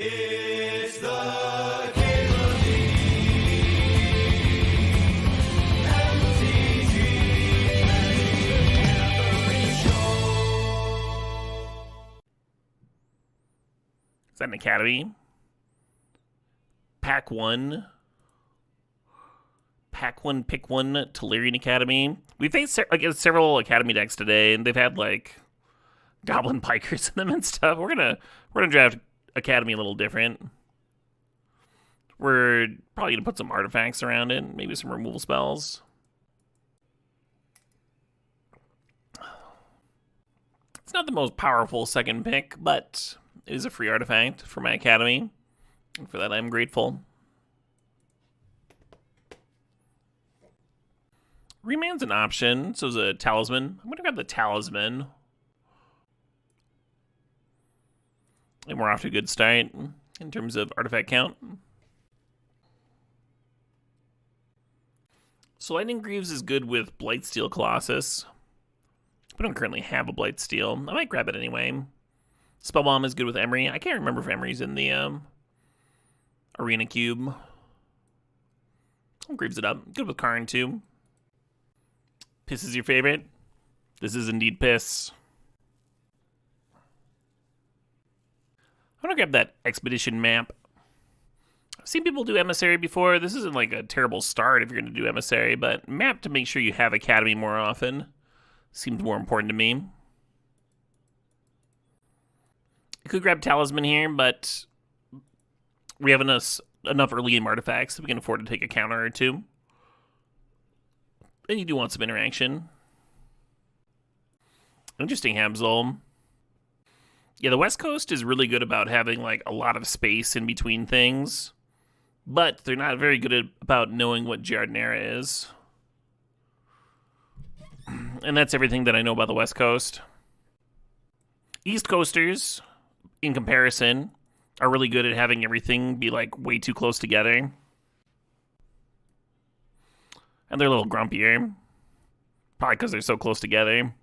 It's the Capability MTG Show. Is that an Academy? Pack 1. Pack 1, pick 1, Tolarian Academy. We faced against several Academy decks today, and they've had, like, Goblin Pikers in them and stuff. We're gonna draft Academy a little different. We're probably gonna put some artifacts around it, maybe some removal spells. It's not the most powerful second pick, but it is a free artifact for my Academy. And for that, I'm grateful. Remand's an option, so is a Talisman. I'm gonna grab the Talisman. And we're off to a good start in terms of artifact count. So Lightning Greaves is good with Blightsteel Colossus. We don't currently have a Blightsteel. I might grab it anyway. Spellbomb is good with Emery. I can't remember if Emery's in the Arena Cube. Greaves it up. Good with Karn too. Piss is your favorite? This is indeed Piss. I'm gonna grab that Expedition map. I've seen people do Emissary before. This isn't like a terrible start if you're gonna do Emissary, but map to make sure you have Academy more often seems more important to me. I could grab Talisman here, but we have enough early game artifacts that we can afford to take a counter or two. And you do want some interaction. Interesting, Habsol. Yeah, the West Coast is really good about having like a lot of space in between things, but they're not very good about knowing what Giardinera is. And that's everything that I know about the West Coast. East Coasters, in comparison, are really good at having everything be like way too close together. And they're a little grumpier. Probably because they're so close together.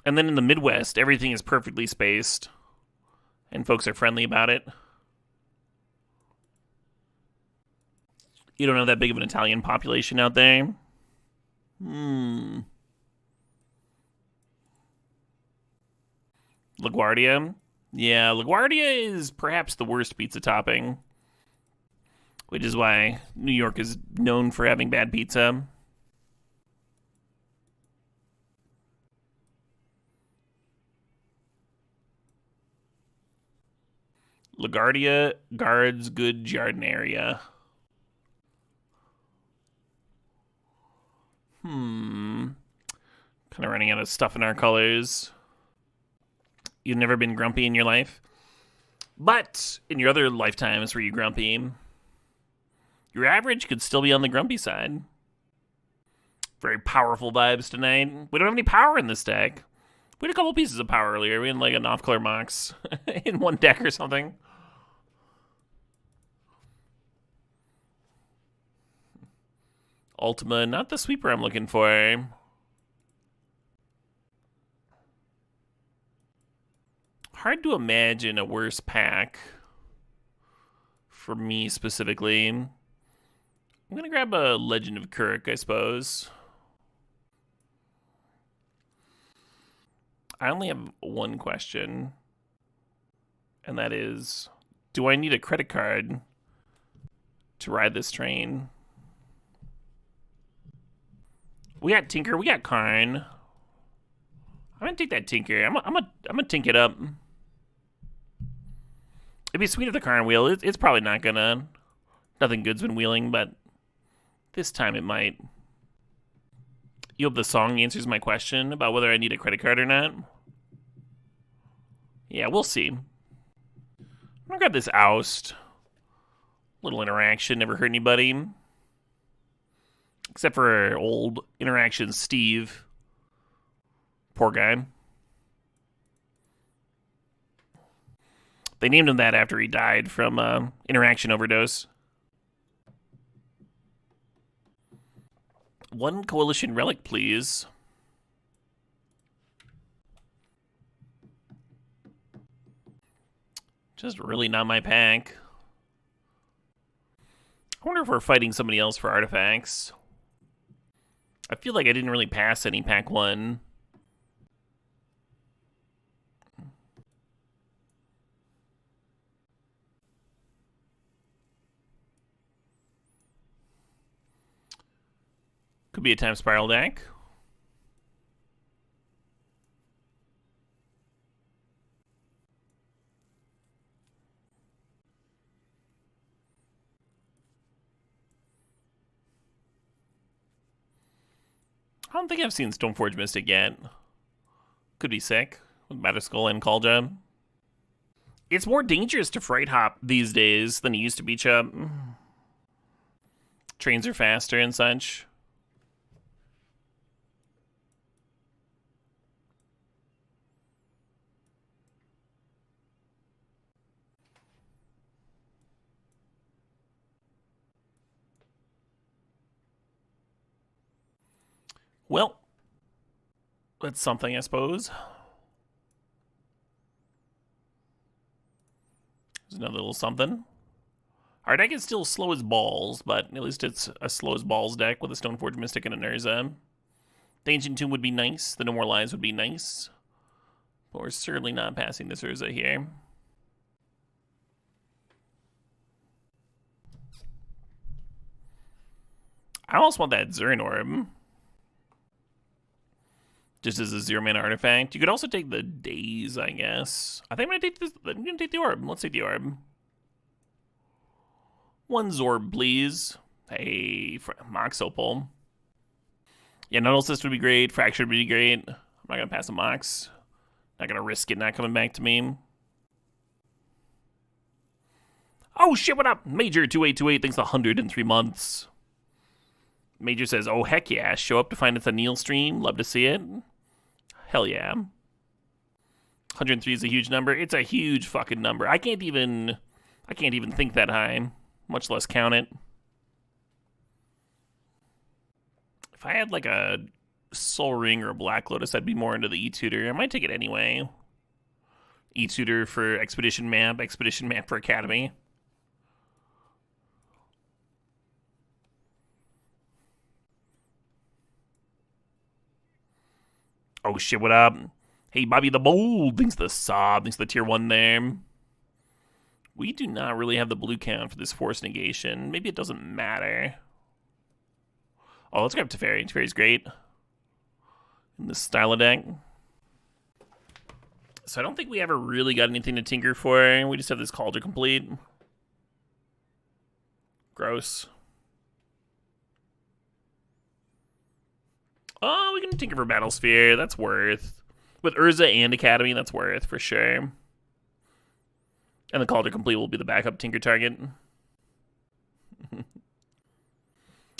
And then in the Midwest, everything is perfectly spaced. And folks are friendly about it. You don't have that big of an Italian population out there. LaGuardia. Yeah, LaGuardia is perhaps the worst pizza topping. Which is why New York is known for having bad pizza. LaGuardia guards good Giardinaria. Kind of running out of stuff in our colors. You've never been grumpy in your life? But in your other lifetimes were you grumpy? Your average could still be on the grumpy side. Very powerful vibes tonight. We don't have any power in this deck. We had a couple pieces of power earlier. We had like an off-color Mox in one deck or something. Ultima, not the sweeper I'm looking for. Hard to imagine a worse pack for me specifically. I'm going to grab a Legend of Kuruk, I suppose. I only have one question, and that is, do I need a credit card to ride this train? We got Tinker, we got Karn. I'm gonna take that Tinker. I'm gonna tink it up. It'd be sweet if the Karn wheel. It's probably not gonna. Nothing good's been wheeling, but this time it might. You hope the song answers my question about whether I need a credit card or not. Yeah, we'll see. I'm gonna grab this Oust. Little interaction, never hurt anybody. Except for old interaction Steve. Poor guy. They named him that after he died from interaction overdose. One Coalition Relic, please. Just really not my pack. I wonder if we're fighting somebody else for artifacts. I feel like I didn't really pass any pack 1. Could be a Time Spiral deck. I don't think I've seen Stoneforge Mystic yet. Could be sick with Batterskull and Kaldra. It's more dangerous to Fright Hop these days than it used to be, Chubb. Trains are faster and such. Well, that's something, I suppose. There's another little something. Our deck is still slow as balls, but at least it's a slow as balls deck with a Stoneforge Mystic and an Urza. The Ancient Tomb would be nice. The No More Lies would be nice. But we're certainly not passing this Urza here. I almost want that Zuran Orb. Just as a 0-mana artifact. You could also take the Daze, I guess. I think I'm gonna take this. I'm gonna take the Orb. Let's take the Orb. 1 Zorb, please. Hey, Mox Opal. Yeah, Nuddle Cyst would be great. Fracture would be great. I'm not gonna pass a Mox. Not gonna risk it not coming back to me. Oh shit! What up, Major 2828? Thanks 103 months. Major says, "Oh heck yeah! Show up to find it's a Neil stream. Love to see it." Hell yeah. 103 is a huge number. It's a huge fucking number. I can't even think that high, much less count it. If I had like a Soul Ring or a Black Lotus, I'd be more into the E-Tutor. I might take it anyway. E-Tutor for Expedition Map for Academy. Oh shit, what up? Hey, Bobby the Bold, thanks to the Sob, thanks to the tier 1 there. We do not really have the blue count for this Force Negation. Maybe it doesn't matter. Oh, let's grab Teferi. Teferi's great in this style of deck. So I don't think we ever really got anything to tinker for. We just have this Kaldra Compleat. Gross. Oh, we can tinker for Battlesphere. That's worth. With Urza and Academy, that's worth for sure. And the Kaldra Compleat will be the backup tinker target.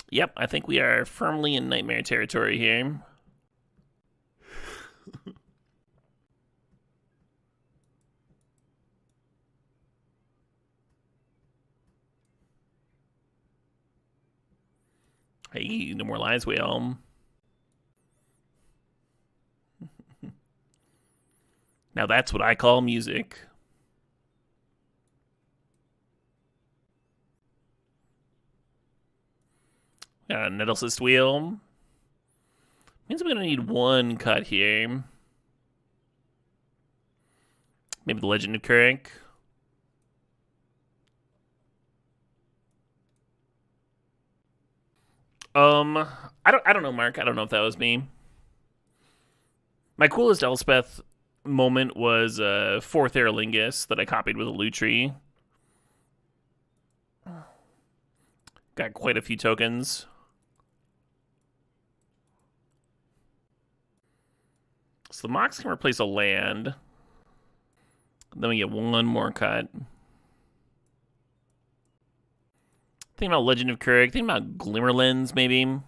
Yep, I think we are firmly in nightmare territory here. Hey, No More Lies, Whale. Now that's what I call music. Got a Nettle Cyst Wheel. Means I'm gonna need 1 cut here. Maybe the Legend of Kuruk. I don't know, Mark. I don't know if that was me. My coolest Elspeth moment was 4th Aerolingus that I copied with a Lutri. Got quite a few tokens. So the Mox can replace a land. Then we get 1 more cut. Thinking about Legend of Kuruk. Thinking about Glimmer Lens, maybe. Yeah,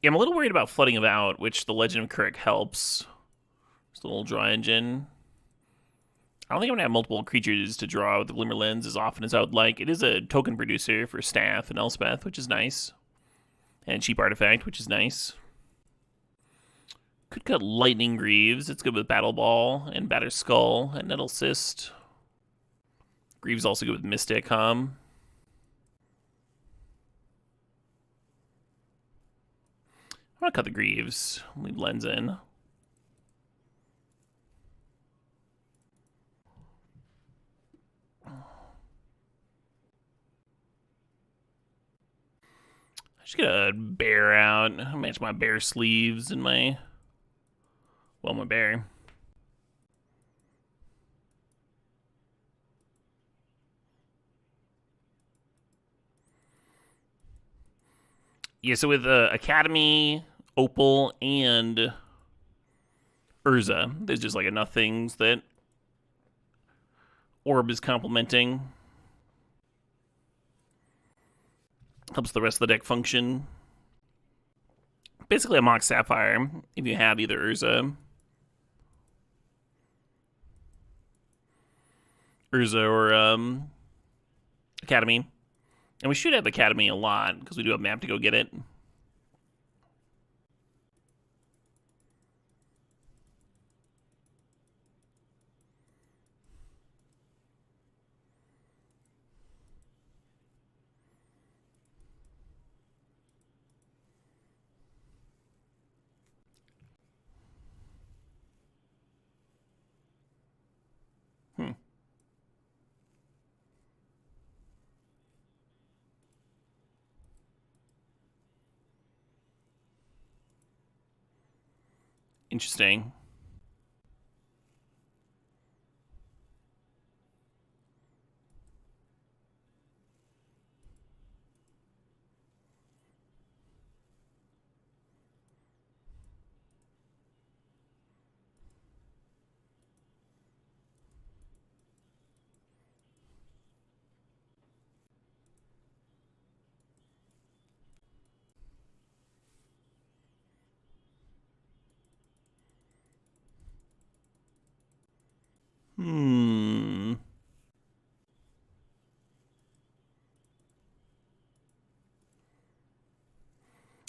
I'm a little worried about Flooding of Out, which the Legend of Kuruk helps. Just a little draw engine. I don't think I'm going to have multiple creatures to draw with the Glimmer Lens as often as I would like. It is a token producer for Staff and Elspeth, which is nice. And cheap artifact, which is nice. Could cut Lightning Greaves. It's good with Battle Ball and Batterskull and Nettle Cyst. Greaves also good with Mystic, huh? I'm gonna cut the Greaves. Leave Lens in. I should get a bear out. Match my bear sleeves and my bear. Yeah, so with Academy, Opal, and Urza, there's just like enough things that Orb is complementing. Helps the rest of the deck function. Basically a Mox Sapphire, if you have either Urza or Academy. And we should have Academy a lot, because we do have map to go get it. Interesting.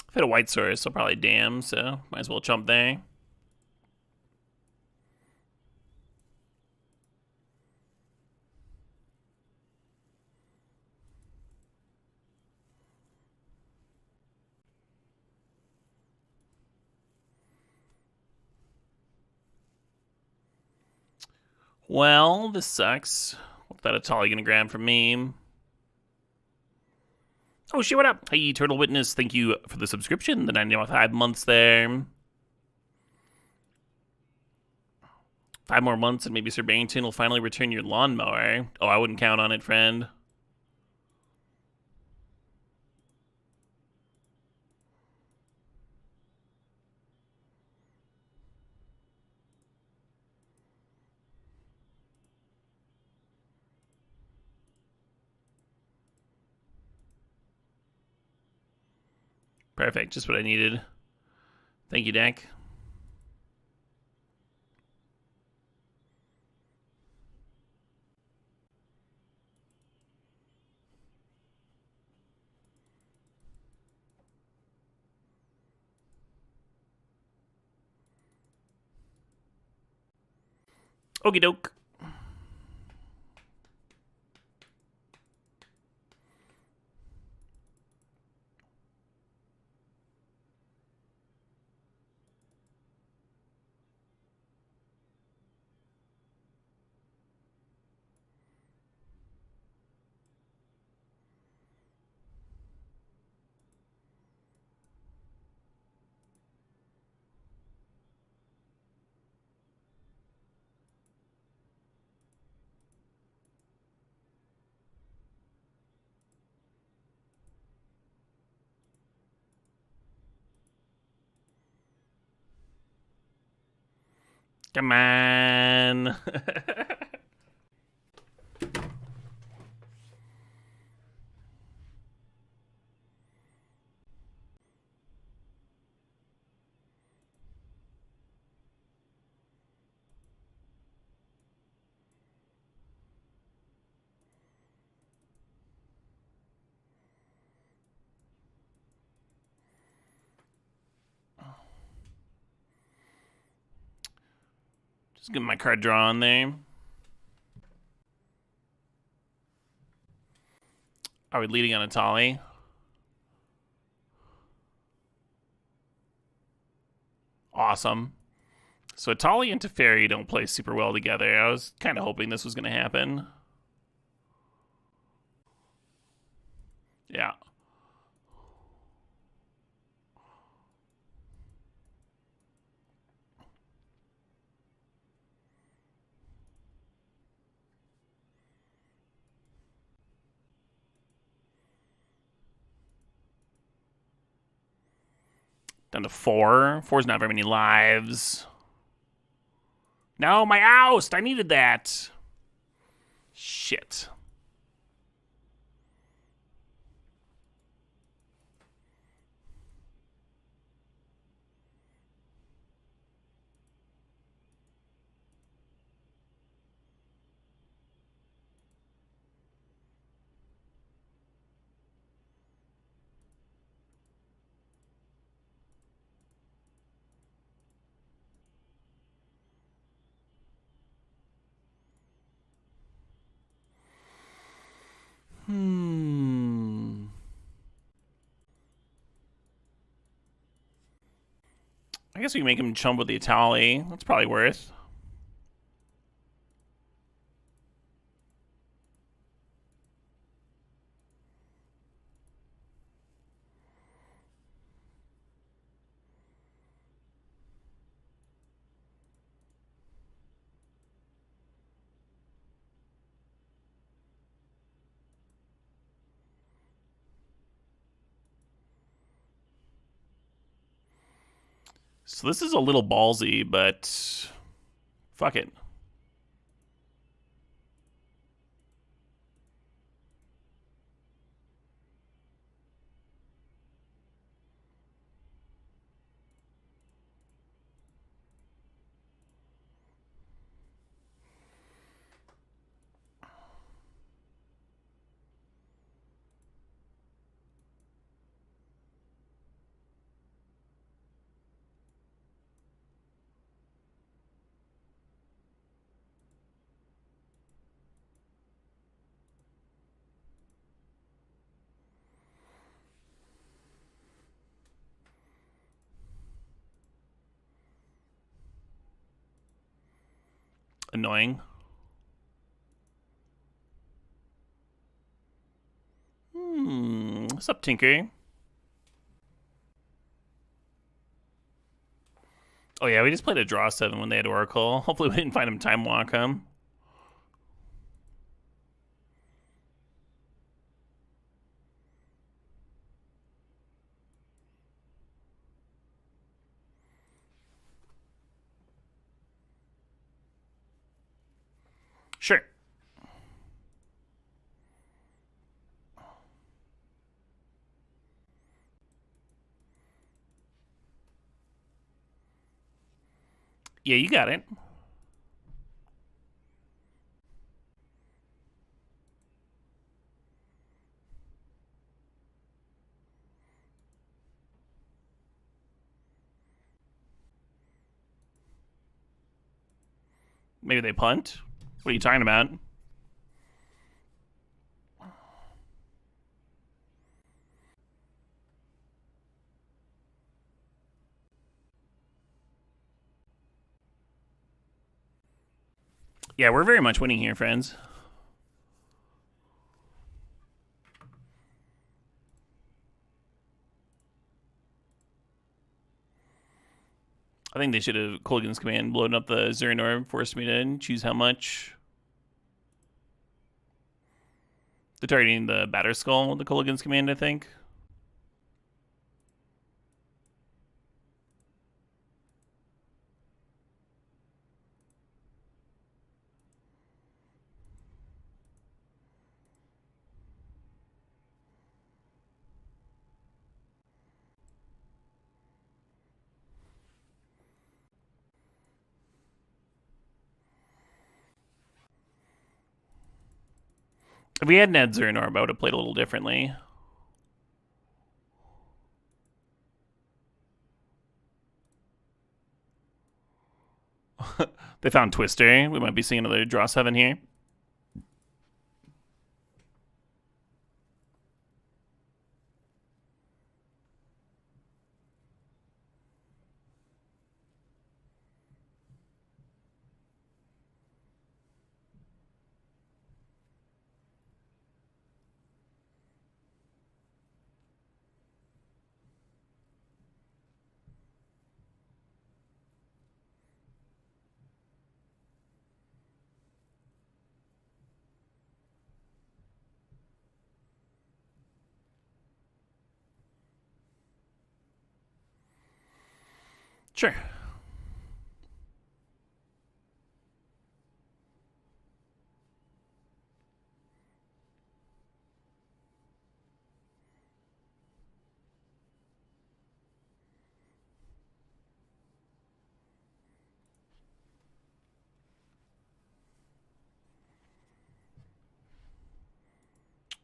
I've had a white source, so probably damn, so might as well jump there. Well, this sucks. What's that Atali gonna grab from me? Oh shit, what up? Hey, Turtle Witness, thank you for the subscription, the 95 months there. 5 more months and maybe Sir Barrington will finally return your lawnmower. Oh, I wouldn't count on it, friend. Perfect, just what I needed. Thank you, deck. Okie doke. Come on. Just get my card draw on there. Are we leading on a Tali? Awesome. So Tali and Teferi don't play super well together. I was kind of hoping this was going to happen. Yeah. Down to 4. 4's not very many lives. No, my Oust! I needed that. Shit. I guess we can make him chump with the Atali. That's probably worth. So this is a little ballsy, but fuck it. Annoying. What's up, Tinker? Oh yeah, we just played a draw 7 when they had Oracle. Hopefully we didn't find him time walk him. Sure. Yeah, you got it. Maybe they punt? What are you talking about? Yeah, we're very much winning here, friends. I think they should have Kolaghan's Command blown up the Zuran Orb, forced me to choose how much. They're targeting the Batterskull with the Kolaghan's Command, I think. If we hadn't had Zuran Orb, I would have played a little differently. They found Twister. We might be seeing another draw 7 here. Sure. I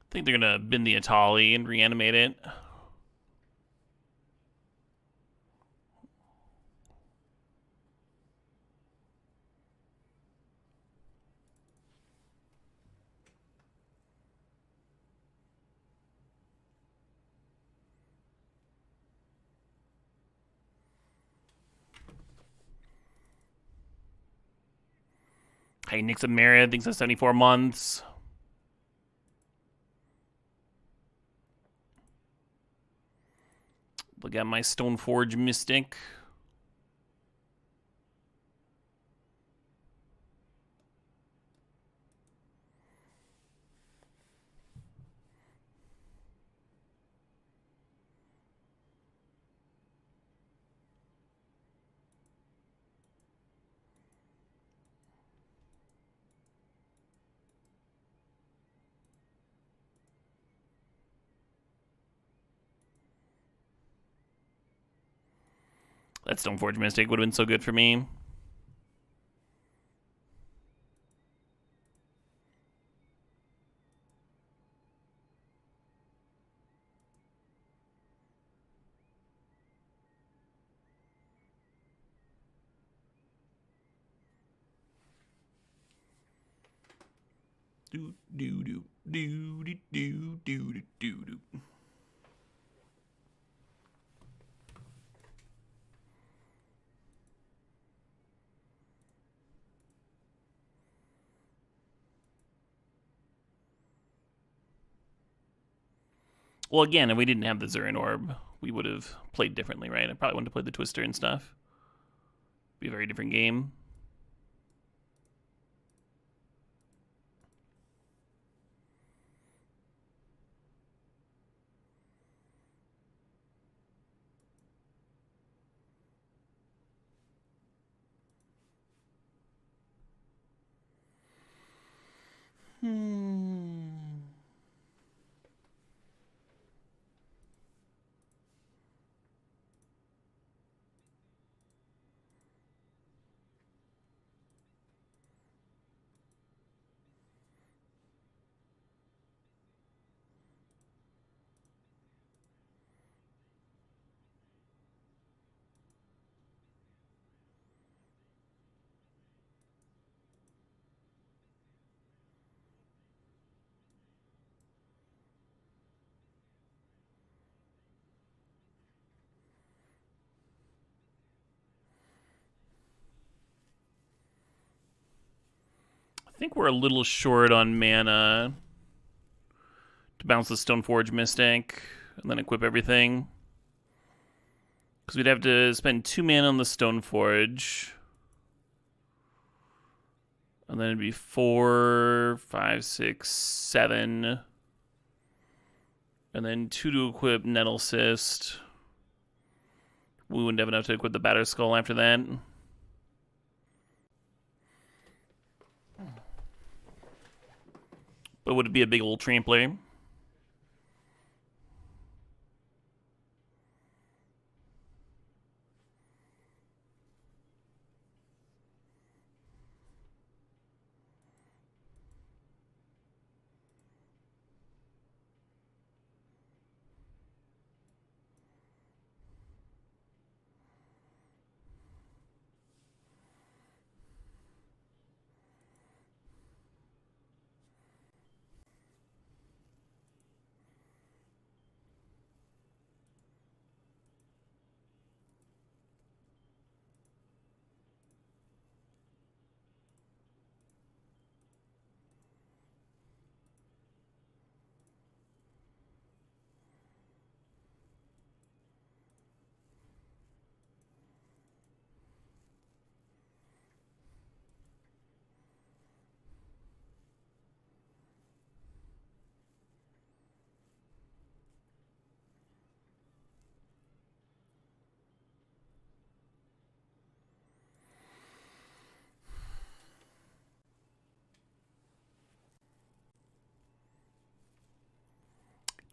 think they're gonna bin the Atali and reanimate it. Hey, Nyx of Merit thinks that's 74 months. Look at my Stoneforge Mystic. That Stoneforge Mystic would have been so good for me. Do do do do do do do do do. Well, again, if we didn't have the Zuran Orb, we would have played differently, right? I probably wouldn't have played the Twister and stuff. Be a very different game. I think we're a little short on mana to bounce the Stoneforge Mystic and then equip everything. Because we'd have to spend 2 mana on the Stoneforge. And then it'd be 4, 5, 6, 7. And then 2 to equip Nettle Cyst. We wouldn't have enough to equip the Batterskull after that. But would it be a big old trampler?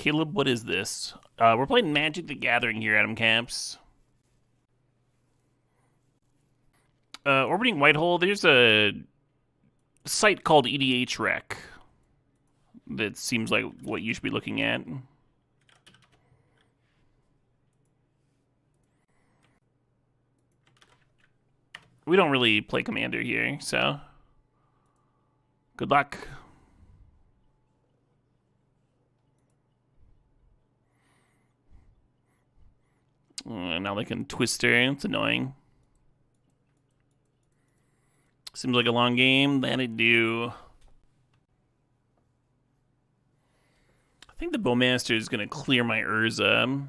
Caleb, what is this? We're playing Magic the Gathering here, Adam Caps. Orbiting Whitehole, there's a site called EDH Rec that seems like what you should be looking at. We don't really play Commander here, so good luck. Now they can Twister. It's annoying. Seems like a long game. That I do. I think the Bowmaster is going to clear my Urza.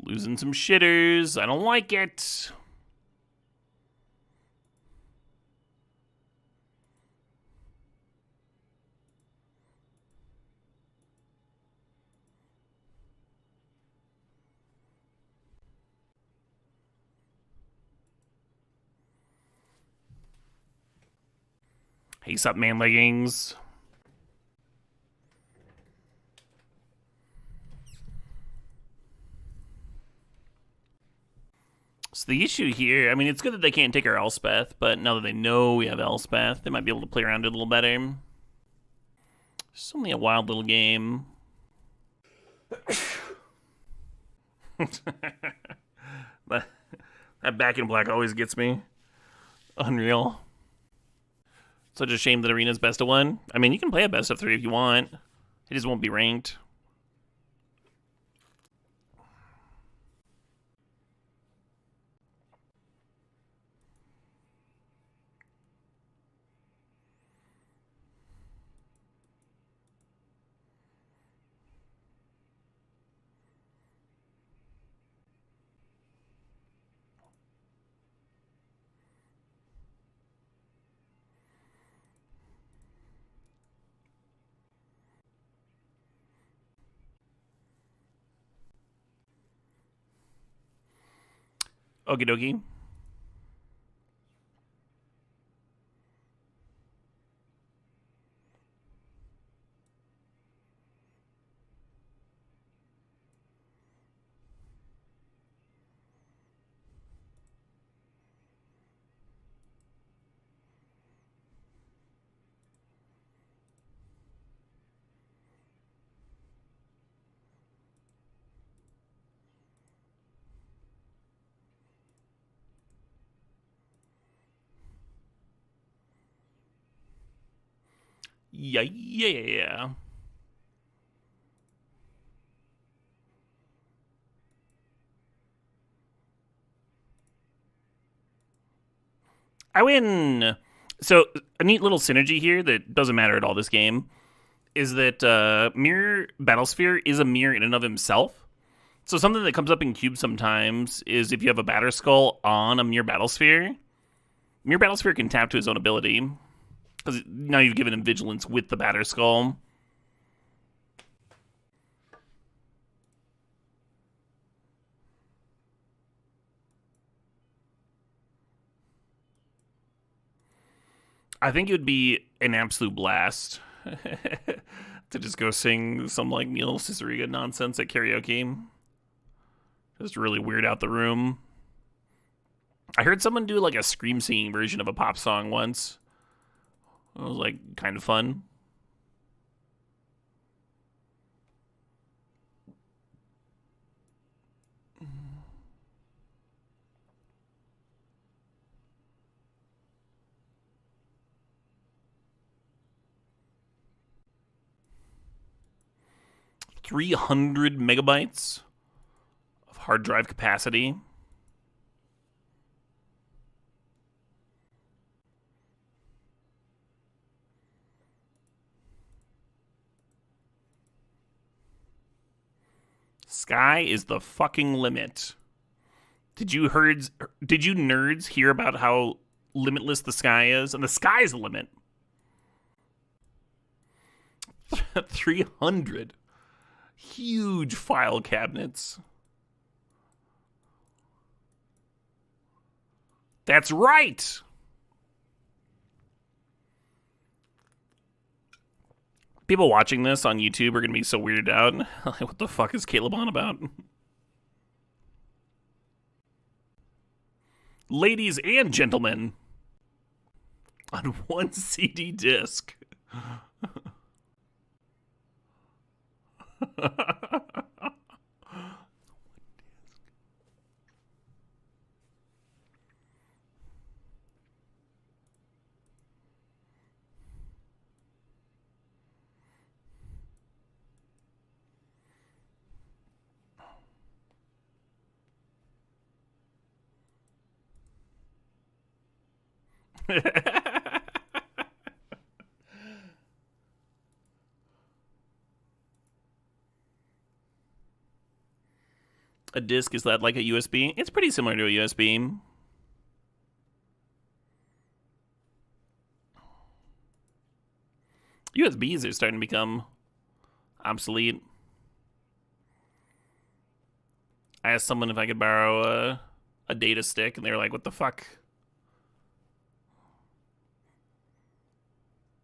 Losing some shitters. I don't like it. Hey, sup, man leggings. So the issue here, I mean, it's good that they can't take our Elspeth, but now that they know we have Elspeth, they might be able to play around it a little better. It's only a wild little game. That back in black always gets me. Unreal. Such a shame that Arena's best of one. I mean, you can play a best of 3 if you want. It just won't be ranked. Okie dokie. Yeah. I win. So a neat little synergy here that doesn't matter at all this game is that Myr Battlesphere is a mirror in and of himself. So something that comes up in cubes sometimes is if you have a Batterskull on a Myr Battlesphere can tap to his own ability. Because now you've given him Vigilance with the Batterskull. I think it would be an absolute blast to just go sing some like Neil Cicerega nonsense at karaoke. Just really weird out the room. I heard someone do like a scream singing version of a pop song once. It was like kind of fun. .300 megabytes of hard drive capacity. Sky is the fucking limit. Did you nerds hear about how limitless the sky is? And the sky's the limit. 300. Huge file cabinets. That's right. People watching this on YouTube are going to be so weirded out. What the fuck is Caleb on about? Ladies and gentlemen, on one CD disc. A disc, is that like a USB? It's pretty similar to a USB. USBs are starting to become obsolete. I asked someone if I could borrow a data stick, and they were like, what the fuck?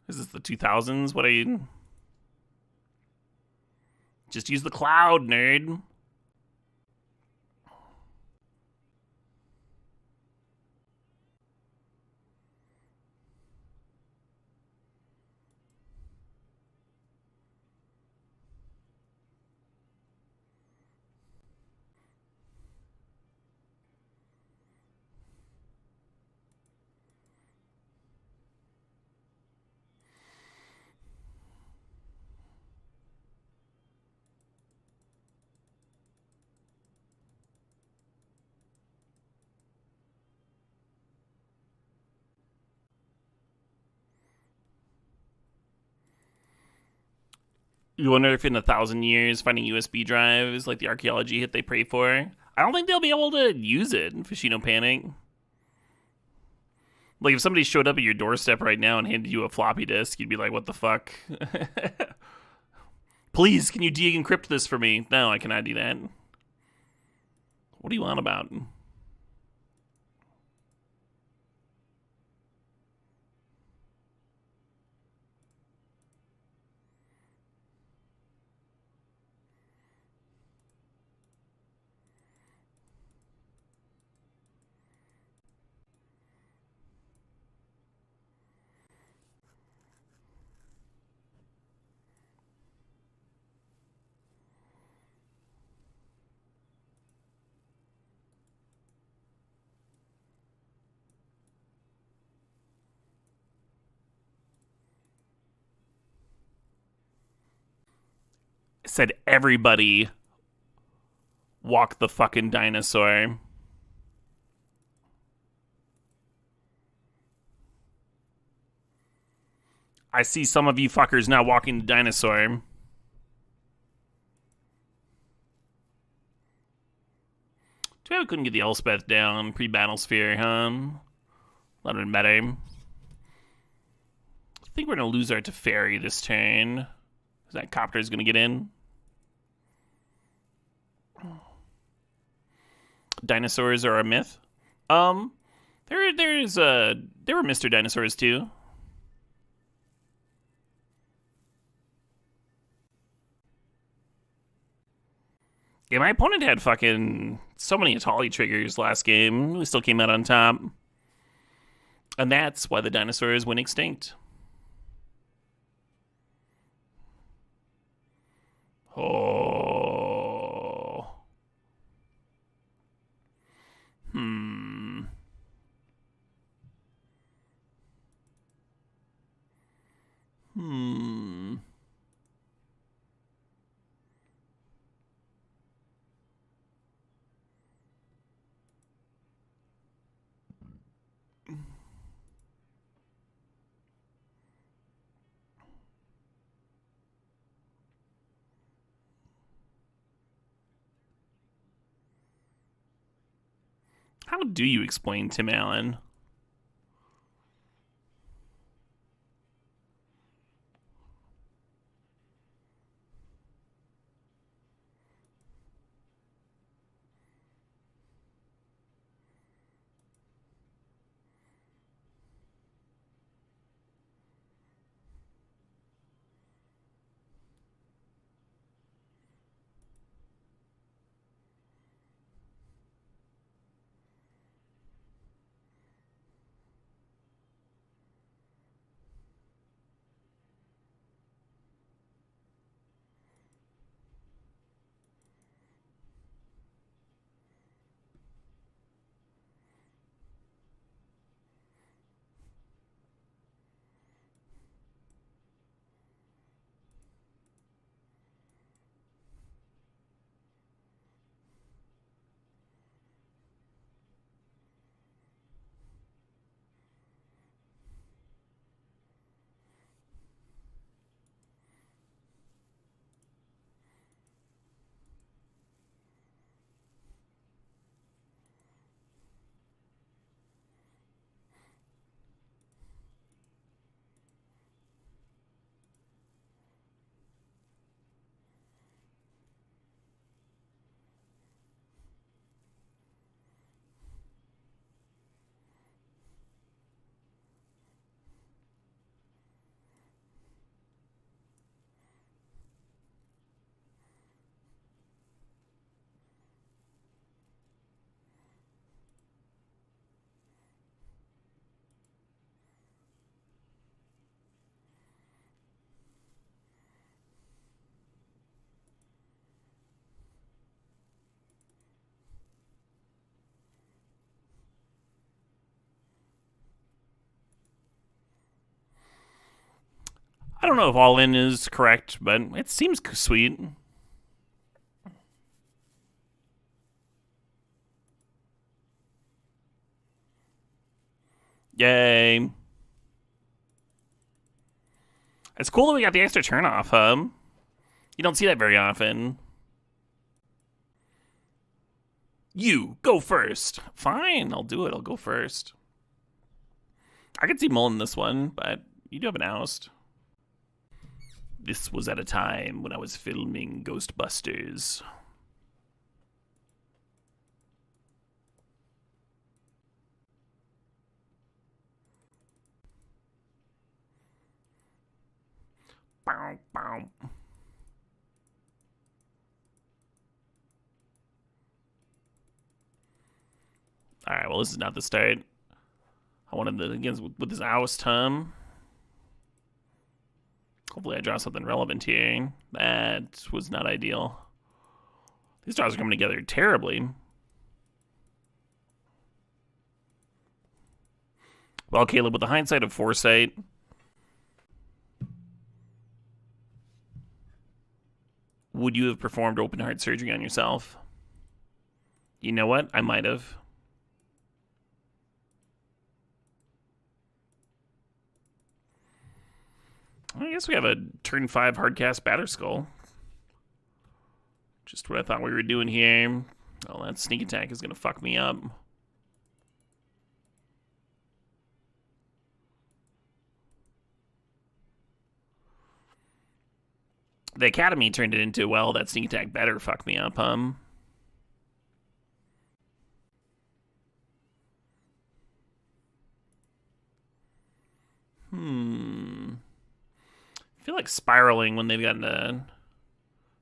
Is this the 2000s? What are you... Just use the cloud, nerd. You wonder if in 1,000 years finding USB drive is like the archaeology hit they pray for. I don't think they'll be able to use it in Fishino Panic. Like if somebody showed up at your doorstep right now and handed you a floppy disk, you'd be like, what the fuck? Please, can you de-encrypt this for me? No, I cannot do that. What do you want about? Said everybody walk the fucking dinosaur. I see some of you fuckers now walking the dinosaur. Too bad we couldn't get the Elspeth down pre-Battlesphere, huh? That would have been better. I think we're going to lose our Teferi this turn. That copter is going to get in. Dinosaurs are a myth. There were Mr. Dinosaurs too. Yeah, my opponent had fucking so many Atali triggers last game. We still came out on top. And that's why the dinosaurs went extinct. Oh. Hmm. How do you explain Tim Allen? I don't know if all in is correct, but it seems sweet. Yay. It's cool that we got the extra turn off, You don't see that very often. You, go first. Fine, I'll do it. I'll go first. I could see mulling this one, but you do have an oust. This was at a time when I was filming Ghostbusters. Bow, bow. Alright, well, this is not the start. I wanted to, again, with this oust, Hopefully I draw something relevant here. That was not ideal. These draws are coming together terribly. Well, Caleb, with the hindsight of foresight, would you have performed open heart surgery on yourself? You know what? I might have. I guess we have a turn 5 hardcast Batterskull. Just what I thought we were doing here. Oh, that sneak attack is going to fuck me up. The Academy turned it into, well, that sneak attack better fuck me up, I feel like spiraling when they've gotten a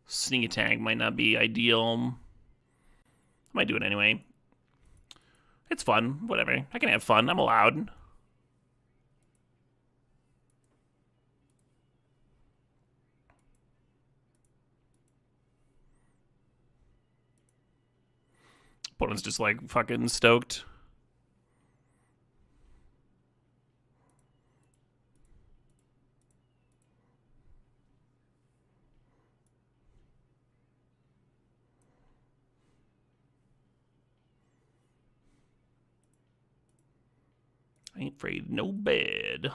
sneak attack might not be ideal. I might do it anyway. It's fun. Whatever. I can have fun. I'm allowed. Opponent's just like fucking stoked. I ain't afraid of no bed.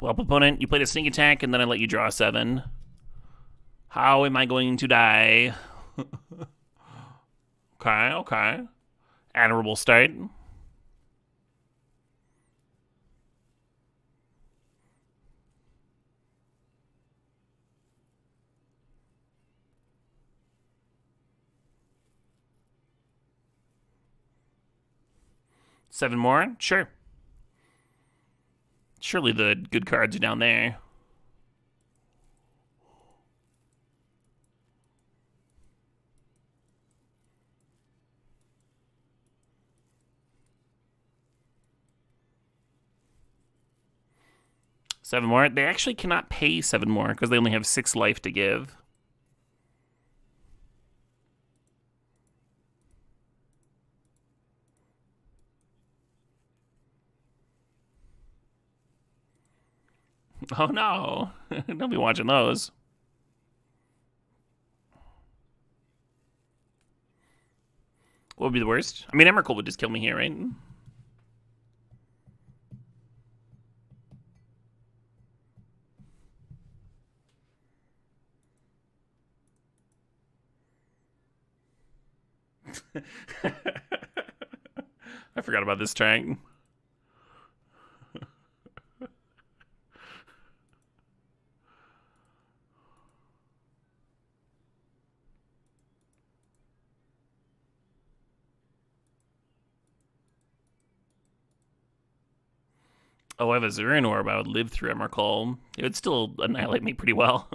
Well, opponent, you played a sneak attack, and then I let you draw 7. How am I going to die? Okay. Admirable start. Seven more? Sure. Surely the good cards are down there. Seven more? They actually cannot pay 7 more because they only have 6 life to give. Oh no. Don't be watching those. What would be the worst? I mean, Emrakul would just kill me here, right? I forgot about this track. Oh, I have a Zuran Orb. I would live through Emrakul. It would still annihilate me pretty well.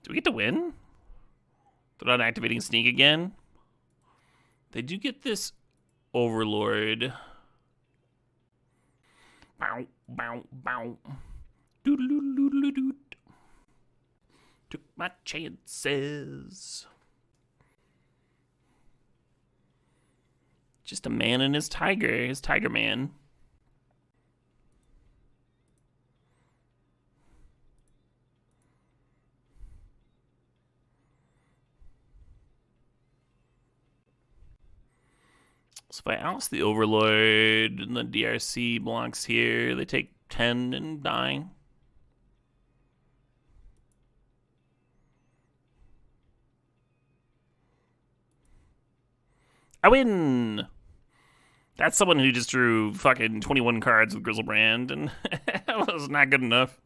Do we get to win? They're not activating Sneak again? They do get this Overlord. Bow, bow, bow. Doodle-doodle-doodle-doot. Took my chances. Just a man and his tiger man. So if I oust the Overlord and the DRC blocks here, they take 10 and die. I win! That's someone who just drew fucking 21 cards with Grizzlebrand, and that was not good enough.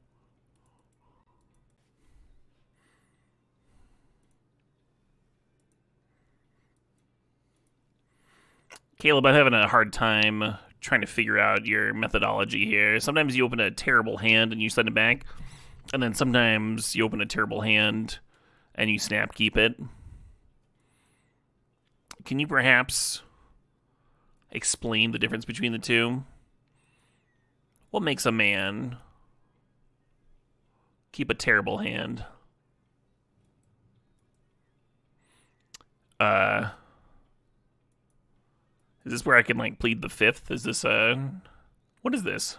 Caleb, I'm having a hard time trying to figure out your methodology here. Sometimes you open a terrible hand and you send it back, and then sometimes you open a terrible hand and you snap keep it. Can you perhaps explain the difference between the two? What makes a man keep a terrible hand? Is this where I can, like, plead the 5th? Is this, what is this?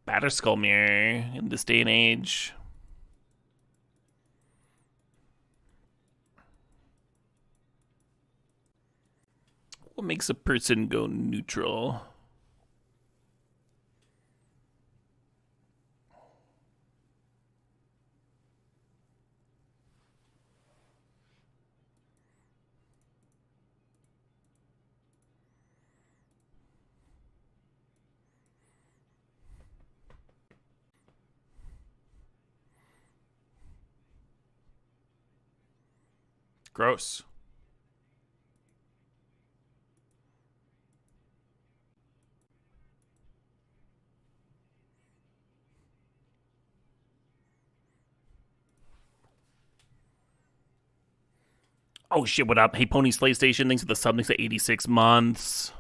Batterskull Mirror in this day and age. What makes a person go neutral? Gross. Oh shit, what up? Hey, Pony Slay Station, thanks for the sub, thanks to 86 months.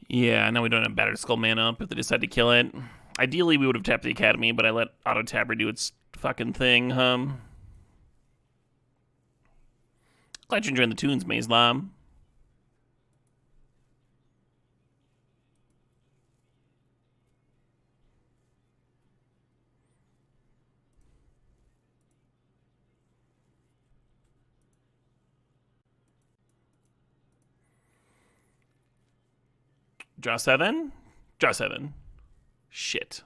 Yeah, now we don't have Batterskull mana up if they decide to kill it. Ideally, we would have tapped the Academy, but I let Auto Tapper do its fucking thing, Glad you're enjoying the tunes, Mazelam. Draw 7? Draw 7. Shit.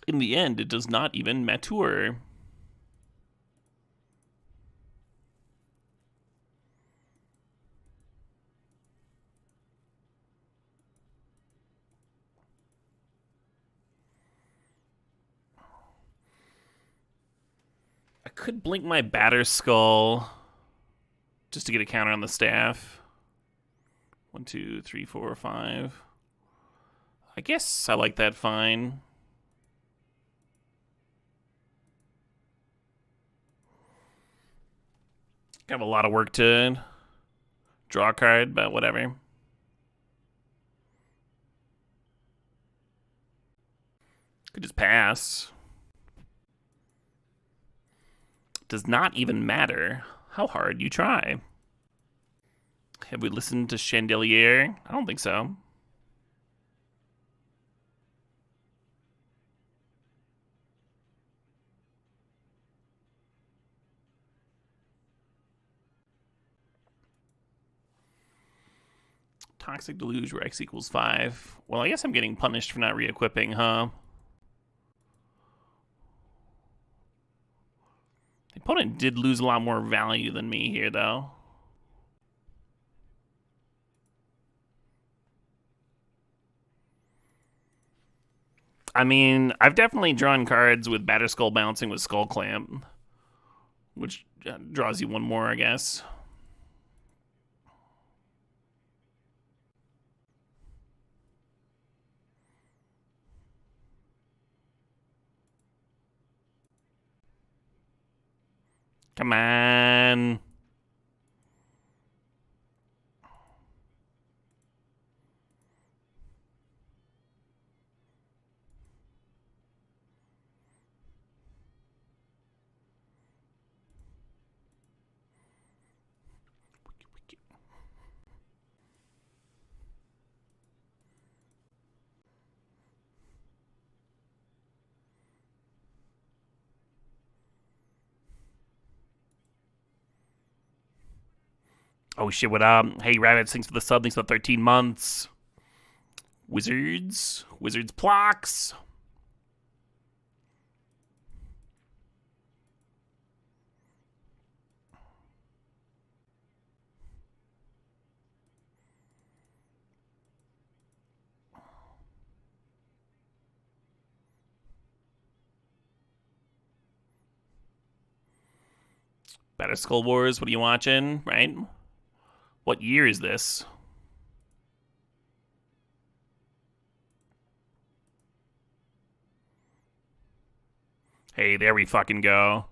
In the end, it does not even mature. I could blink my Batterskull just to get a counter on the staff. 1, 2, 3, 4, 5. I guess I like that fine. Have a lot of work to draw a card, but whatever. Could just pass. Does not even matter how hard you try. Have we listened to Chandelier? I don't think so. Toxic Deluge where X equals 5. Well, I guess I'm getting punished for not re-equipping, huh? The opponent did lose a lot more value than me here, though. I mean, I've definitely drawn cards with Batterskull bouncing with Skull Clamp, which draws you one more, I guess. Come on. Oh shit, what up? Hey, Rabbit, thanks for the sub, thanks for the 13 months. Wizards. Wizards Plocks. Batterskull Wars, what are you watching, right? What year is this? Hey, there we fucking go.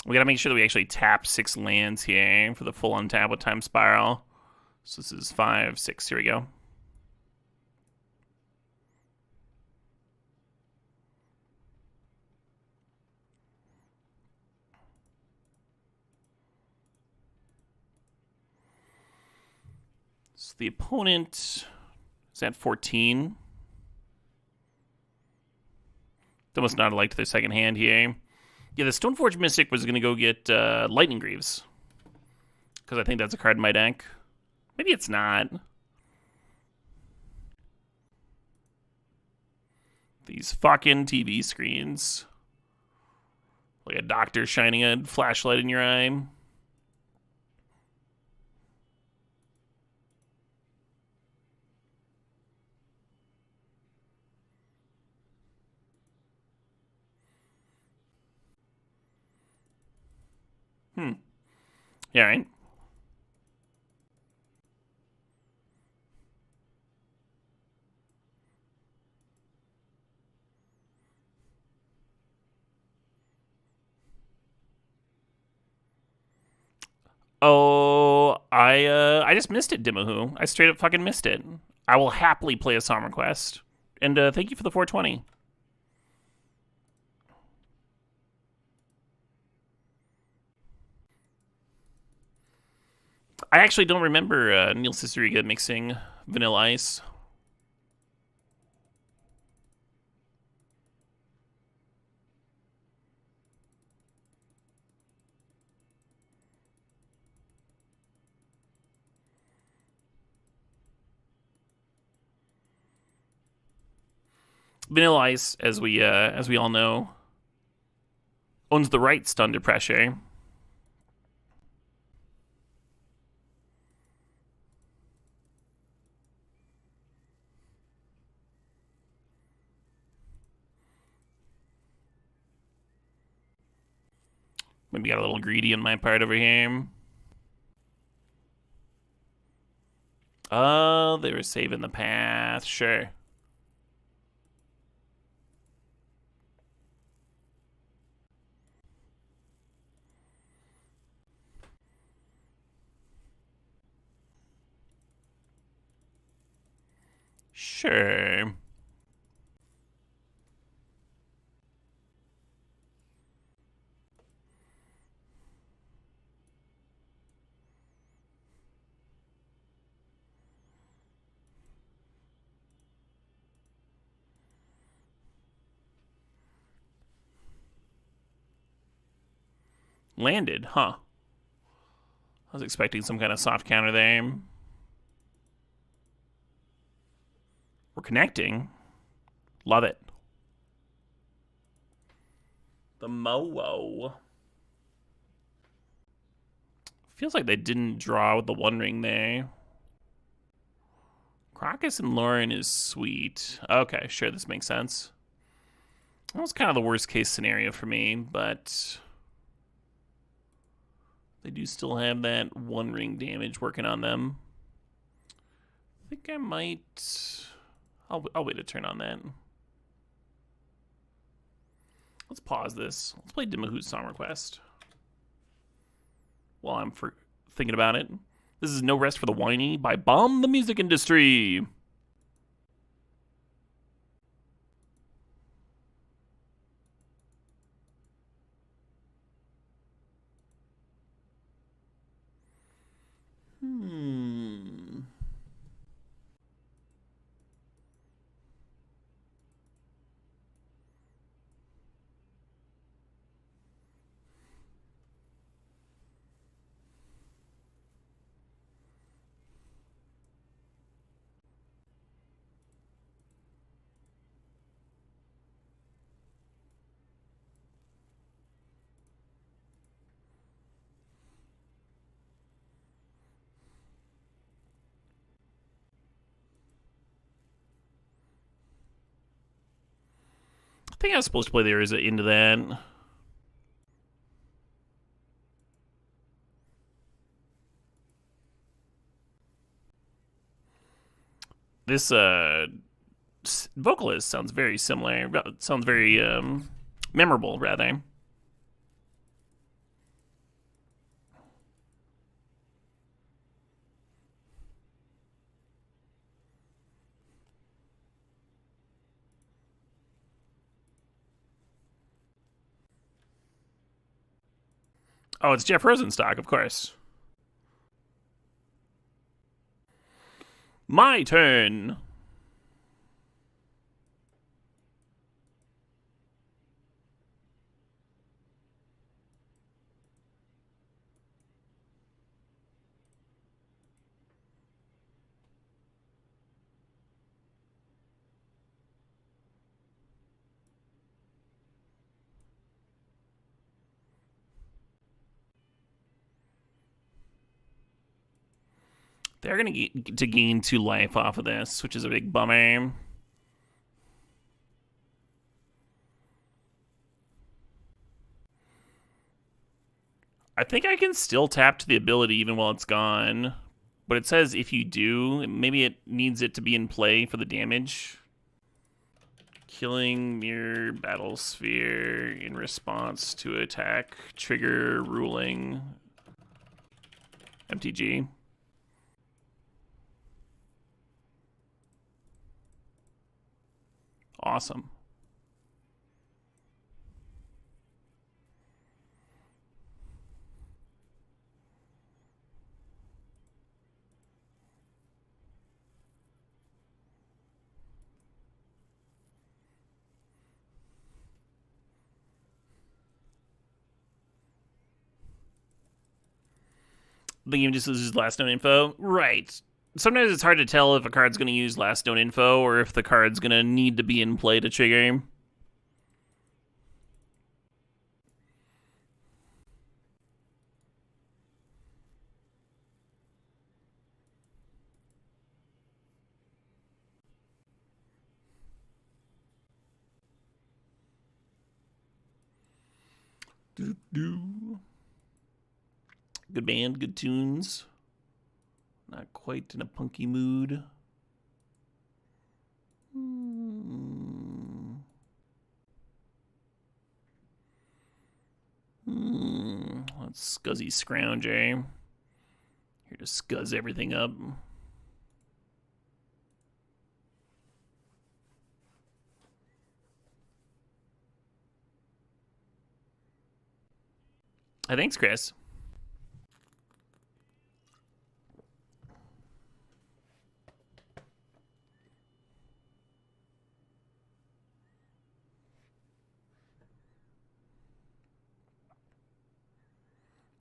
We gotta make sure that we actually tap 6 lands here for the full untap with Time Spiral. So this is 5, 6, here we go. So the opponent is at 14. They must not have liked their second hand here. Yeah, the Stoneforge Mystic was going to go get Lightning Greaves. Because I think that's a card in my deck. Maybe it's not. These fucking TV screens. Like a doctor shining a flashlight in your eye. Yeah, right? Oh, I just missed it, Dimahoo. I straight up fucking missed it. I will happily play a Song Request. And thank you for the 420. I actually don't remember Neil Ciceriga mixing Vanilla Ice. Vanilla Ice, as we all know, owns the rights to Under Pressure. Maybe got a little greedy on my part over here. Oh, they were saving the path. Sure. Sure. Landed, huh? I was expecting some kind of soft counter there. We're connecting. Love it. The Mowo. Feels like they didn't draw with the One Ring there. Crocus and Lauren is sweet. Okay, sure, this makes sense. That was kind of the worst case scenario for me, but they do still have that One Ring damage working on them. I think I might... I'll wait a turn on that. Let's pause this. Let's play Dimahoo's Song Request while I'm thinking about it. This is No Rest for the Whiny by Bomb the Music Industry. I think I was supposed to play the Urza into that. This vocalist sounds very similar. Sounds very memorable, rather. Oh, it's Jeff Rosenstock, of course. My turn. They're going to get to gain 2 life off of this, which is a big bummer. I think I can still tap to the ability even while it's gone. But it says if you do, maybe it needs it to be in play for the damage. Killing Myr Battlesphere in response to attack. Trigger ruling. MTG. Awesome. The game just loses last known info? Right. Sometimes it's hard to tell if a card's going to use last known info or if the card's going to need to be in play to trigger. Good band, good tunes. Not quite in a punky mood. Let's scuzzy scrounge, eh? Here to scuzz everything up. Thanks, Chris.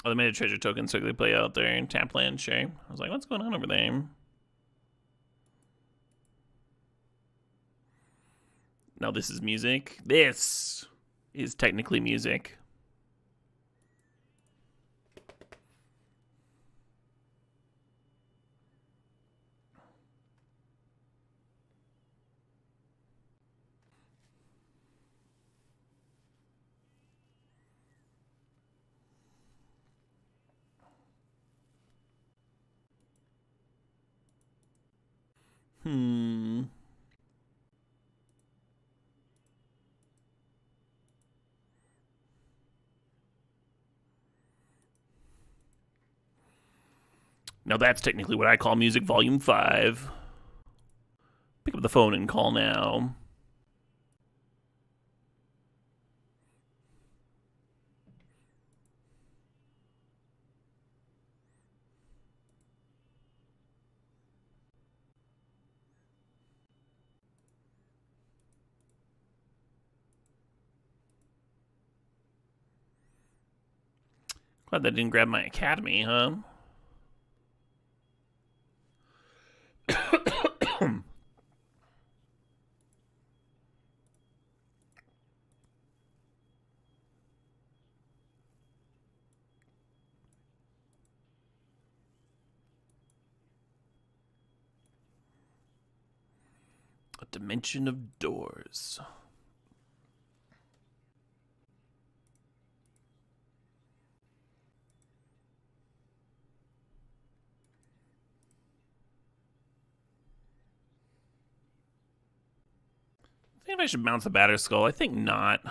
Oh, they made a treasure token so they play out there in tap land, sure. I was like, what's going on over there? No, this is music. This is technically music. Now that's technically what I call music volume 5. Pick up the phone and call now. Glad that didn't grab my academy, huh? A dimension of doors. I think I should bounce a Batterskull. I think not.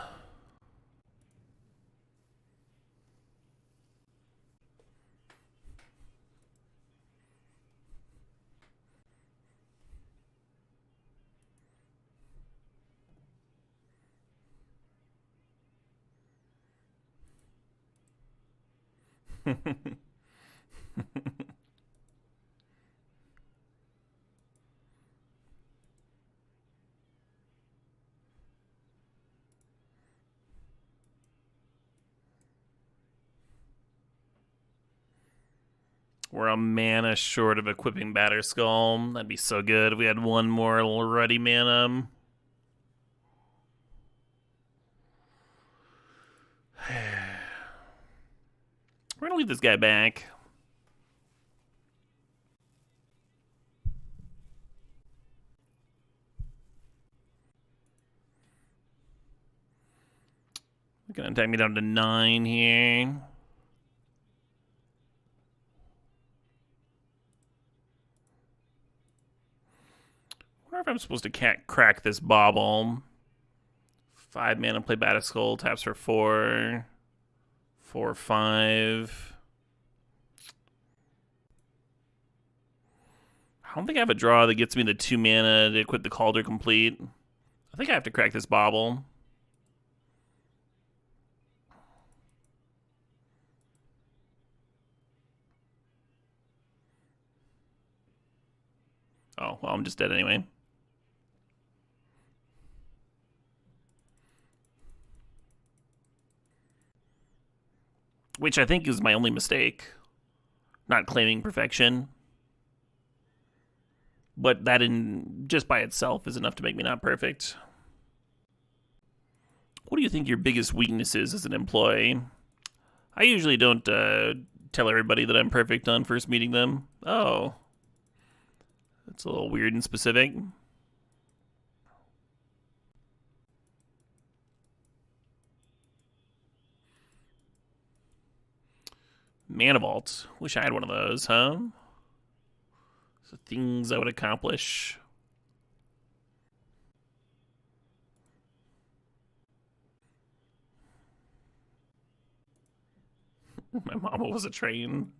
We're a mana short of equipping Batterskull. That'd be so good if we had one more ready mana. We're gonna leave this guy back. Gonna take me down to 9 here. I wonder if I'm supposed to crack this Bauble. 5 mana, play Batterskull, taps for 4. 4, 5. I don't think I have a draw that gets me the 2 mana to equip the Kaldra Compleat. I think I have to crack this Bauble. Oh, well, I'm just dead anyway. Which I think is my only mistake. Not claiming perfection. But that just by itself is enough to make me not perfect. What do you think your biggest weakness is as an employee? I usually don't tell everybody that I'm perfect on first meeting them. Oh. That's a little weird and specific. Mana Vault. Wish I had one of those, huh? So things I would accomplish. My mama was a train.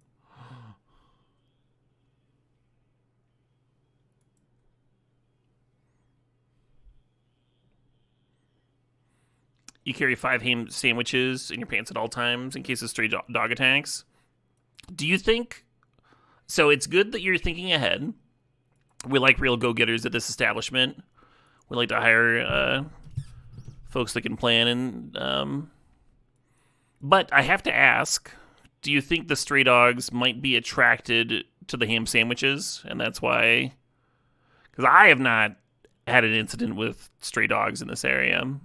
You carry 5 ham sandwiches in your pants at all times in case of stray dog attacks. Do you think... So it's good that you're thinking ahead. We like real go-getters at this establishment. We like to hire folks that can plan. And but I have to ask, do you think the stray dogs might be attracted to the ham sandwiches? And that's why... Because I have not had an incident with stray dogs in this area. And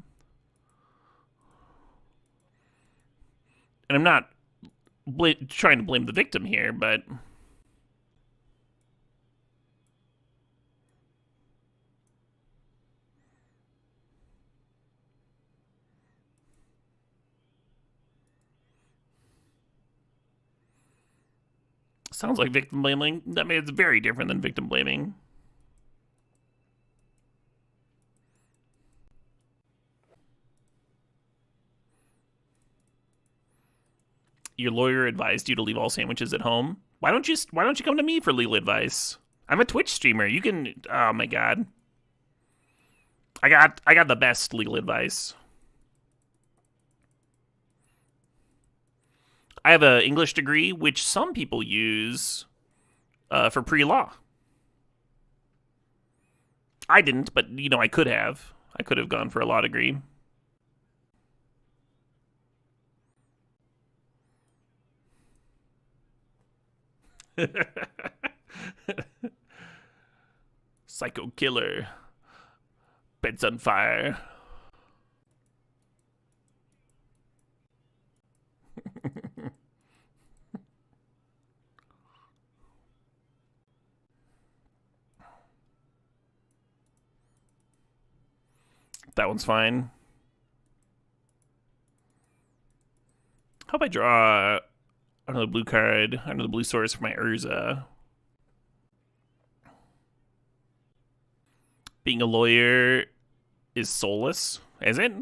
I'm not trying to blame the victim here, but... Sounds like victim blaming. I mean, it's very different than victim blaming. Your lawyer advised you to leave all sandwiches at home. Why don't you come to me for legal advice? I'm a Twitch streamer. You can. Oh my god. I got the best legal advice. I have an English degree, which some people use for pre-law. I didn't, but, you know, I could have. I could have gone for a law degree. Psycho killer. Bed's on fire. That one's fine. How about I draw another blue card, another blue source for my Urza? Being a lawyer is soulless, is it?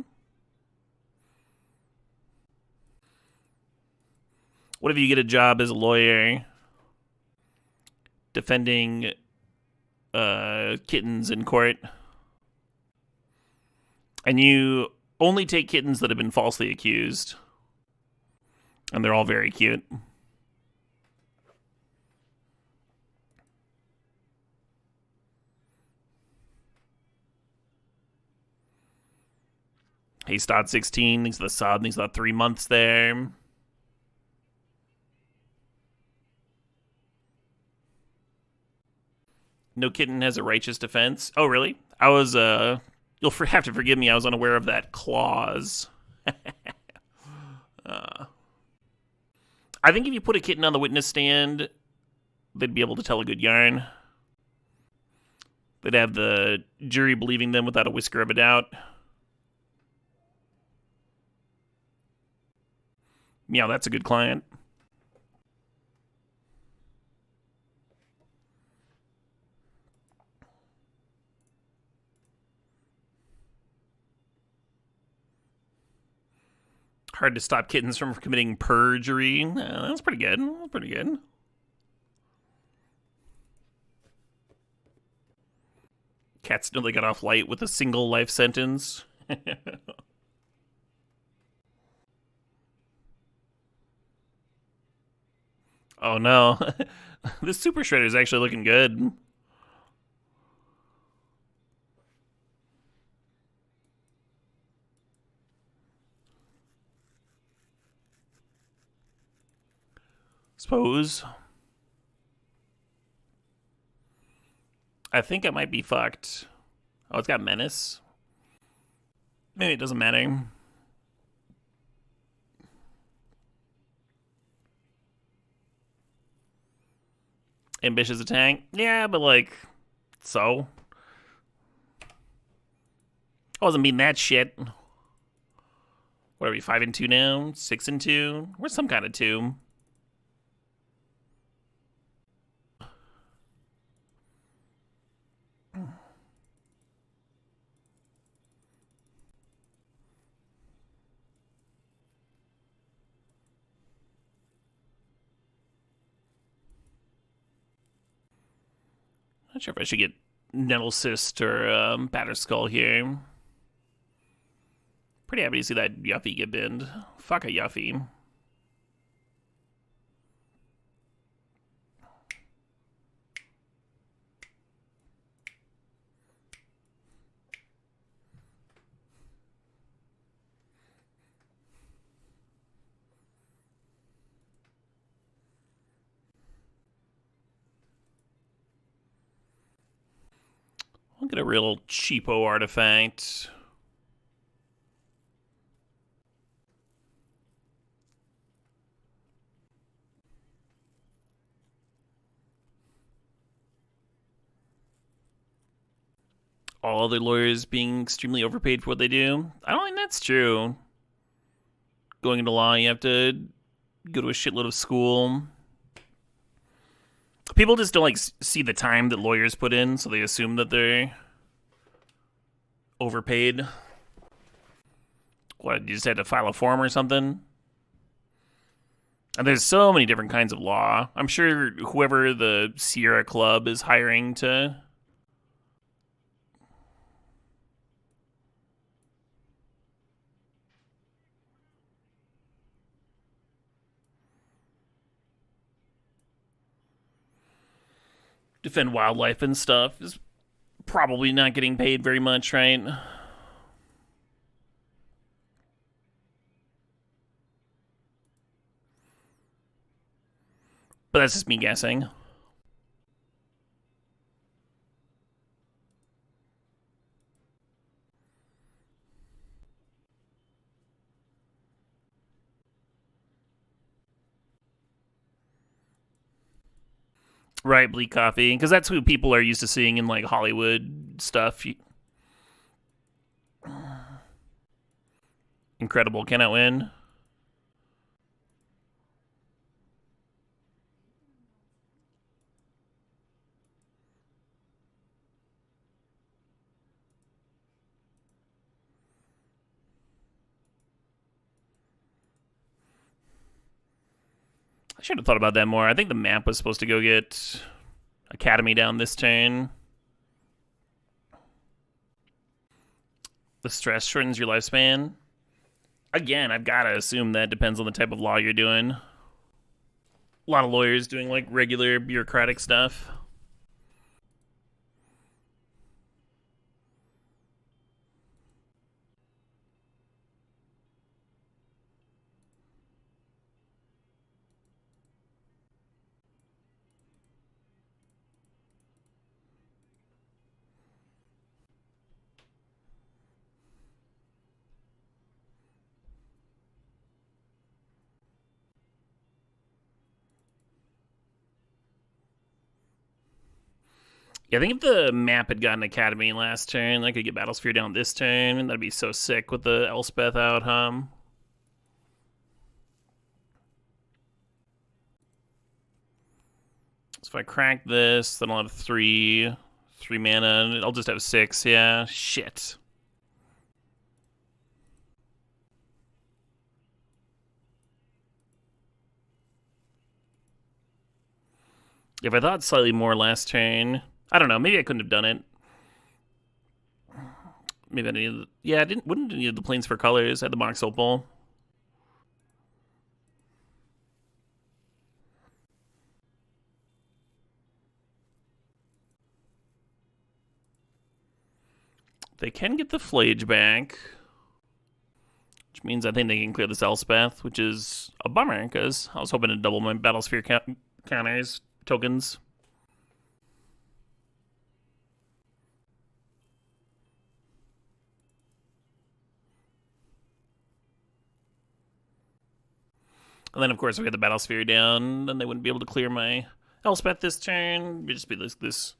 What if you get a job as a lawyer defending kittens in court? And you only take kittens that have been falsely accused. And they're all very cute. Hey, Stod 16, thanks for the sub, thanks for the 3 months there. No kitten has a righteous defense. Oh, really? I was, you'll have to forgive me, I was unaware of that clause. I think if you put a kitten on the witness stand, they'd be able to tell a good yarn. They'd have the jury believing them without a whisker of a doubt. Yeah, that's a good client. Hard to stop kittens from committing perjury. That's pretty good. That's pretty good. Cats nearly got off light with a single life sentence. Oh no. This Super Shredder is actually looking good. Suppose. I think it might be fucked. Oh, it's got Menace. Maybe it doesn't matter. Ambitious attack? Yeah, but like, so? I wasn't beating that shit. What are we, 5 and 2 now? 6 and 2? We're some kind of 2. Not sure if I should get Nettlecyst or Batterskull here. Pretty happy to see that Yuffie get binned. Fuck a Yuffie. I'll get a real cheapo artifact. All other lawyers being extremely overpaid for what they do. I don't think that's true. Going into law, you have to go to a shitload of school. People just don't like see the time that lawyers put in, so they assume that they're overpaid. What, you just had to file a form or something? And there's so many different kinds of law. I'm sure whoever the Sierra Club is hiring to defend wildlife and stuff is probably not getting paid very much, right? But that's just me guessing. Right, bleak coffee, because that's who people are used to seeing in like Hollywood stuff. Incredible, cannot win. I should have thought about that more. I think the map was supposed to go get Academy down this turn. The stress shortens your lifespan. Again, I've got to assume that depends on the type of law you're doing. A lot of lawyers doing like regular bureaucratic stuff. Yeah, I think if the map had gotten Academy last turn, I could get Battlesphere down this turn, and that'd be so sick with the Elspeth out, So if I crack this, then I'll have three mana, and I'll just have 6, yeah. Shit. If I thought slightly more last turn, I don't know, maybe I couldn't have done it. Maybe I needed, yeah, wouldn't need the planes for colors. I had the Mox Opal. They can get the Flage back, which means I think they can clear this Elspeth, which is a bummer, because I was hoping to double my Battlesphere counters, tokens. And then, of course, if we had the Battlesphere down, then they wouldn't be able to clear my Elspeth this turn. It'd just be this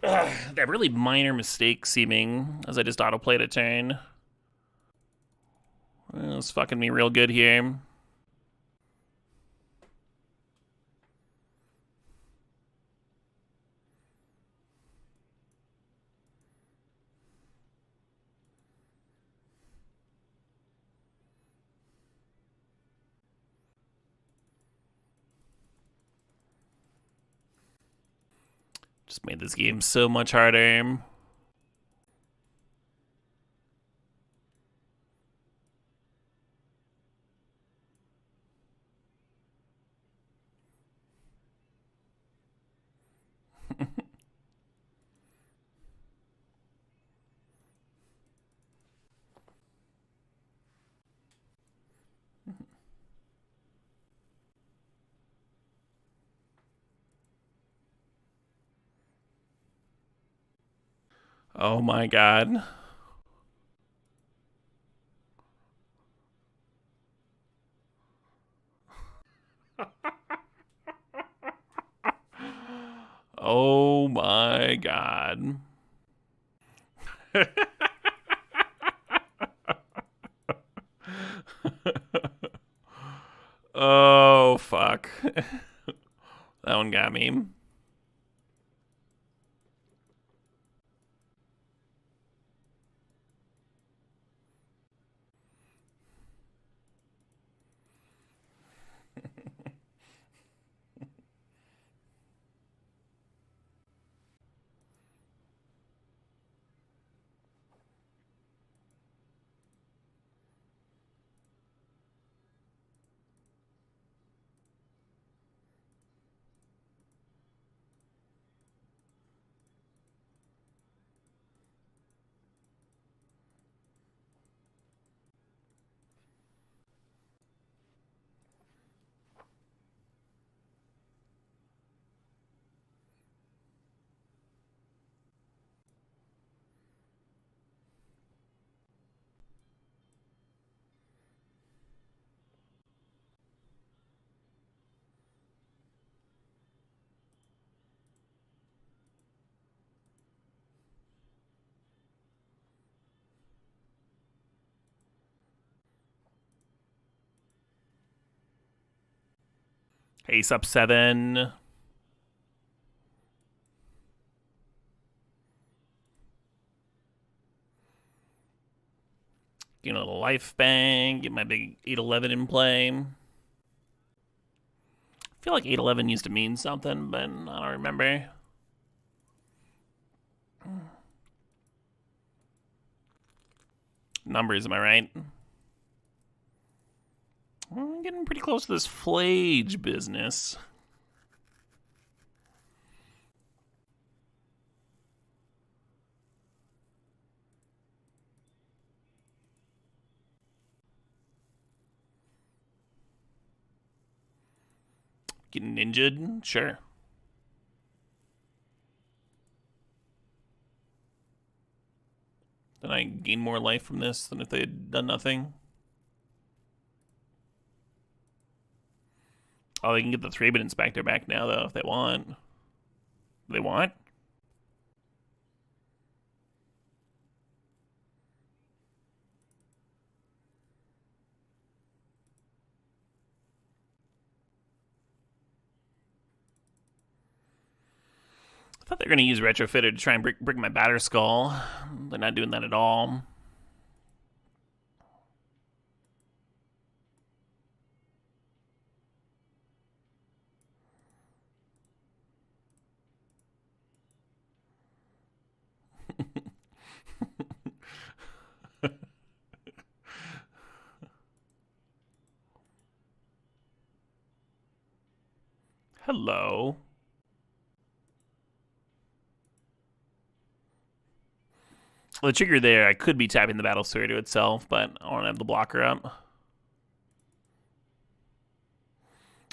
that really minor mistake seeming as I just autoplayed a turn. It's fucking me real good here. Just made this game so much harder. Oh my god. Oh my god. Oh fuck. That one got me. Ace up 7. Get a little life bang. Get my big 8/11 in play. I feel like 8/11 used to mean something, but I don't remember. Numbers, am I right? I'm getting pretty close to this Flage business. Getting ninja'd? Sure. Then I gain more life from this than if they had done nothing. Oh, they can get the 3-bit inspector back now, though, if they want. They want? thought they were going to use Retrofitter to try and break my Batterskull. They're not doing that at all. Hello. Well, the trigger there, I could be tapping the Battlesphere to itself, but I want to have the blocker up.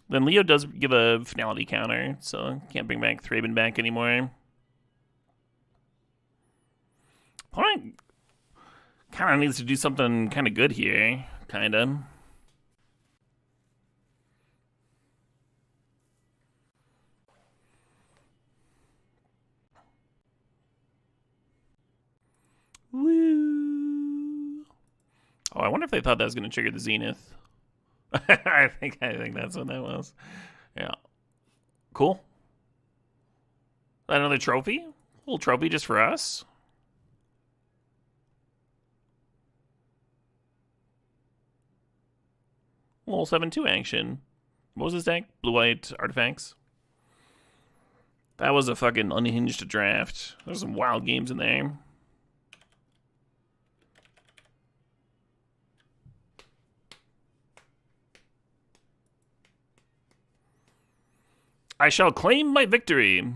Then Leo does give a finality counter, so can't bring back Thraben back anymore. Opponent kind of needs to do something kind of good here, kind of. Woo! Oh, I wonder if they thought that was going to trigger the Zenith. I think that's what that was. Yeah. Cool. Another trophy? A little trophy just for us? A little 7-2 action. What was this deck? Blue-white artifacts? That was a fucking unhinged draft. There's some wild games in there. I shall claim my victory.